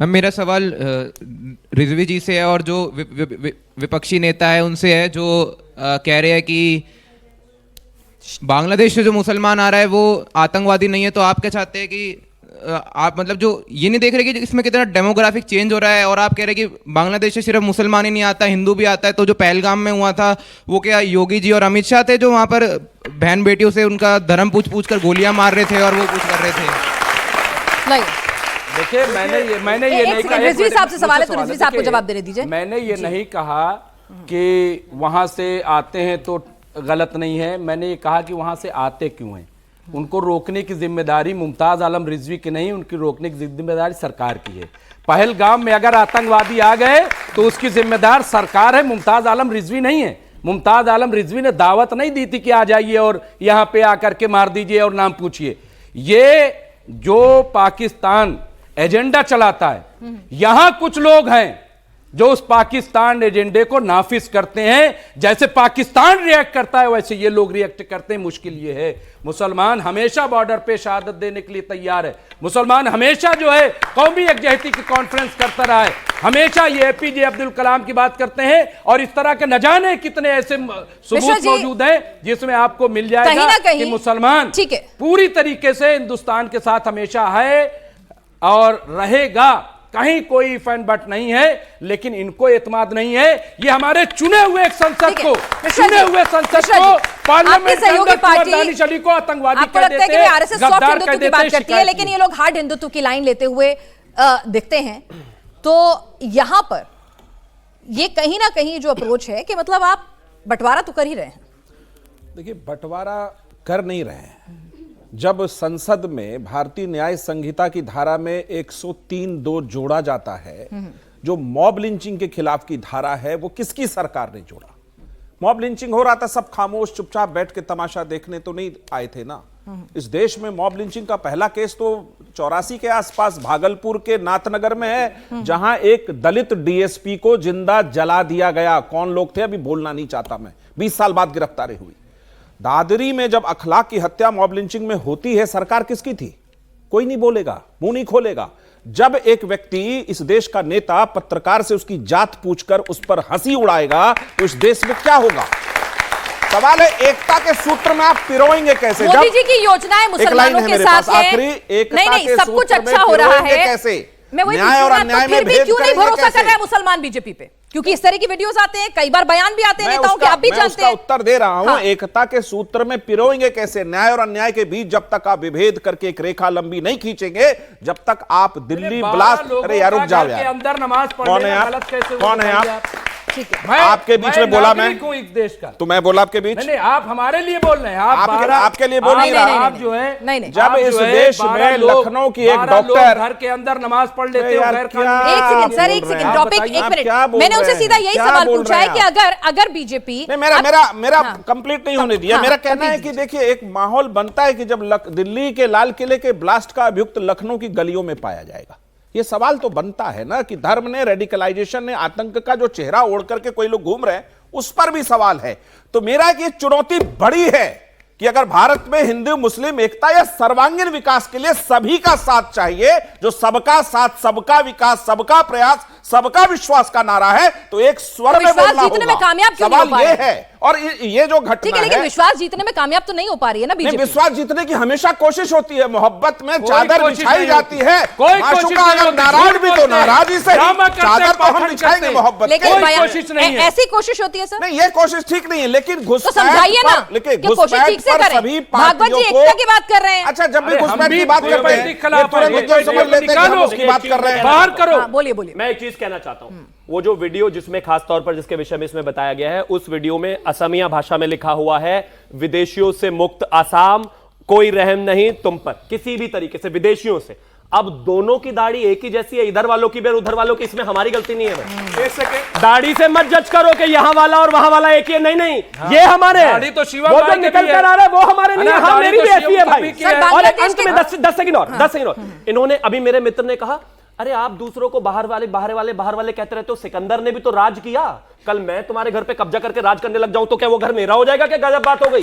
मेरा सवाल रिजवी जी से है और जो विपक्षी नेता है उनसे है, जो कह रहे हैं कि बांग्लादेश से जो मुसलमान आ रहा है वो आतंकवादी नहीं है। तो आप क्या चाहते हैं कि आप मतलब जो ये नहीं देख रहे कि इसमें कितना डेमोग्राफिक चेंज हो रहा है, और आप कह रहे हैं कि बांग्लादेश से सिर्फ मुसलमान ही नहीं आता, हिंदू भी आता है। तो जो पहलगाम में हुआ था वो क्या योगी जी और अमित शाह थे जो वहाँ पर बहन बेटियों से उनका धर्म पूछ कर गोलियां मार रहे थे और वो कुछ कर रहे थे? नहीं, देखिए मैंने ये नहीं कहा, रिजवी साहब से सवाल है तो रिजवी साहब को जवाब देने दीजिए। मैंने ये नहीं कहा कि वहां से आते हैं तो गलत नहीं है। मैंने ये कहा कि वहां से आते क्यों हैं, उनको रोकने की जिम्मेदारी मुमताज आलम रिजवी की नहीं, उनकी रोकने की जिम्मेदारी सरकार की है। पहलगाम में अगर आतंकवादी आ गए तो उसकी जिम्मेदार सरकार है, मुमताज आलम रिजवी नहीं है। मुमताज आलम रिजवी ने दावत नहीं दी थी कि आ जाइए और यहां पे आकर के मार दीजिए और नाम पूछिए। ये जो पाकिस्तान एजेंडा चलाता है, यहां कुछ लोग हैं जो उस पाकिस्तान एजेंडे को नाफिज करते हैं। जैसे पाकिस्तान रिएक्ट करता है वैसे ये लोग रिएक्ट करते हैं। मुश्किल ये है, मुसलमान हमेशा बॉर्डर पे शहादत देने के लिए तैयार है। मुसलमान हमेशा जो है कौमी यकजहती की कॉन्फ्रेंस करता रहा है। हमेशा ये एपीजे अब्दुल कलाम की बात करते हैं और इस तरह के न जाने कितने ऐसे सबूत मौजूद हैं जिसमें आपको मिल जाएगा कि मुसलमान पूरी तरीके से हिंदुस्तान के साथ हमेशा है और रहेगा। कहीं कोई फैन बट नहीं है, लेकिन इनको एतमाद नहीं है। ये हमारे चुने हुए संसद को पार्लियामेंट के अंदर दानिश अली को आतंकवादी कह देते हैं, गद्दार कह देते हैं, लेकिन ये लोग हार्ड हिंदुत्व की लाइन लेते हुए दिखते हैं। तो यहां पर ये कहीं ना कहीं जो अप्रोच है कि मतलब आप बंटवारा तो कर ही रहे हैं। देखिए, बंटवारा कर नहीं रहे हैं। जब संसद में भारतीय न्याय संहिता की धारा में 103(2) जोड़ा जाता है, जो मॉब लिंचिंग के खिलाफ की धारा है, वो किसकी सरकार ने जोड़ा? मॉब लिंचिंग हो रहा था, सब खामोश चुपचाप बैठ के तमाशा देखने तो नहीं आए थे ना। इस देश में मॉब लिंचिंग का पहला केस तो 84 के आसपास भागलपुर के नाथनगर में है, जहां एक दलित डीएसपी को जिंदा जला दिया गया। कौन लोग थे अभी बोलना नहीं चाहता मैं। 20 साल बाद गिरफ्तारी हुई। दादरी में जब अखलाक की हत्या मॉब लिंचिंग में होती है, सरकार किसकी थी? कोई नहीं बोलेगा, मुंह नहीं खोलेगा। जब एक व्यक्ति, इस देश का नेता, पत्रकार से उसकी जात पूछकर उस पर हंसी उड़ाएगा तो इस देश में क्या होगा? सवाल है, एकता के सूत्र में आप पिरोएंगे कैसे? मोदी जी की योजनाएं मुसलमानों के साथ है। नहीं, सब कुछ अच्छा हो रहा है कैसे? मैं वही न्याय और अन्याय में भेद क्यों नहीं भरोसा कर रहा है मुसलमान बीजेपी पे? क्योंकि इस तरह की वीडियोस आते हैं, कई बार बयान भी आते हैं नेताओं के, आप भी जानते हैं। उत्तर दे रहा हूं। हाँ। एकता के सूत्र में पिरोएंगे कैसे? न्याय और अन्याय के बीच जब तक आप विभेद करके एक रेखा लंबी नहीं खींचेंगे, जब तक आप दिल्ली ब्लास्ट। अरे यार रुक जाओ यार, अंदर नमाज कौन है आप? कौन है आप? ठीक है, आपके बीच में बोला मैं इस देश का, तो मैं बोला आपके बीच? नहीं, आप हमारे लिए बोल रहे हैं। आपके लिए बोल नहीं रहा। आप जो है नहीं, जब इस देश में लखनऊ की एक डॉक्टर घर के अंदर नमाज पढ़ लेते हैं। एक सेकंड टॉपिक, एक मिनट। मैंने उनसे सीधा यही सवाल पूछा है कि अगर बीजेपी मेरा कंप्लीट नहीं होने दिया। मेरा कहना है कि देखिए, एक माहौल बनता है कि जब दिल्ली के लाल किले के ब्लास्ट का अभियुक्त लखनऊ की गलियों में पाया जाएगा। ये सवाल तो बनता है ना कि धर्म ने, रेडिकलाइजेशन ने, आतंक का जो चेहरा ओढ़ करके कोई लोग घूम रहे हैं, उस पर भी सवाल है। तो मेरा एक ये चुनौती बड़ी है कि अगर भारत में हिंदू मुस्लिम एकता या सर्वांगीण विकास के लिए सभी का साथ चाहिए, जो सबका साथ, सबका विकास, सबका प्रयास, सबका विश्वास का नारा है, तो एक स्वर में बोलना जीतने में कामयाब क्यों नहीं हो पा रहे? सवाल ये है। और ये जो घटना है, लेकिन विश्वास जीतने में कामयाब तो नहीं हो पा रही है ना बीजेपी? विश्वास जीतने की हमेशा कोशिश होती है। मोहब्बत में चादर बिछाई जाती है। माशूका अगर नाराज भी तो नाराजी से चादर तो हम बिछाएंगे मोहब्बत। लेकिन ऐसी कोशिश होती है सर? नहीं, ये कोशिश ठीक नहीं है। लेकिन घुसपैठ समझाइए ना, घुसपैठ ठीक से करें। भागवत जी एकता की बात कर रहे हैं। अच्छा, जब भी घुसपैठ की बात करते हैं, तुरंत समझ लेते हैं हम उसकी बात कर रहे हैं। बाहर करो। बोलिए। मैं एक चीज कहना चाहता हूं। वो जो वीडियो जिसमें खास तौर पर जिसके विषय में इसमें बताया गया है, उस वीडियो में असमिया भाषा में लिखा हुआ है, विदेशियों से मुक्त आसाम, कोई रहम नहीं तुम पर, किसी भी तरीके से विदेशियों से। अब दोनों की दाढ़ी एक ही जैसी है, इधर वालों की भी और उधर वालों की, इसमें हमारी गलती नहीं है भाई। एक सेकंड, दाढ़ी से मत जज करो कि यहां वाला और वहां वाला एक ही है। नहीं, हाँ। ये हमारे दाढ़ी तो शिवा वो जो निकल कर आ रहा है वो हमारे नहीं, हाँ मेरी भी ऐसी है भाई। और अंत में 10 सेकंड और इन्होंने, अभी मेरे मित्र ने कहा, अरे आप दूसरों को बाहर वाले कहते रहते हो। सिकंदर ने भी तो राज किया। कल मैं तुम्हारे घर पे कब्जा करके राज करने लग जाऊं तो क्या वो घर मेरा हो जाएगा? क्या गजब बात हो गई।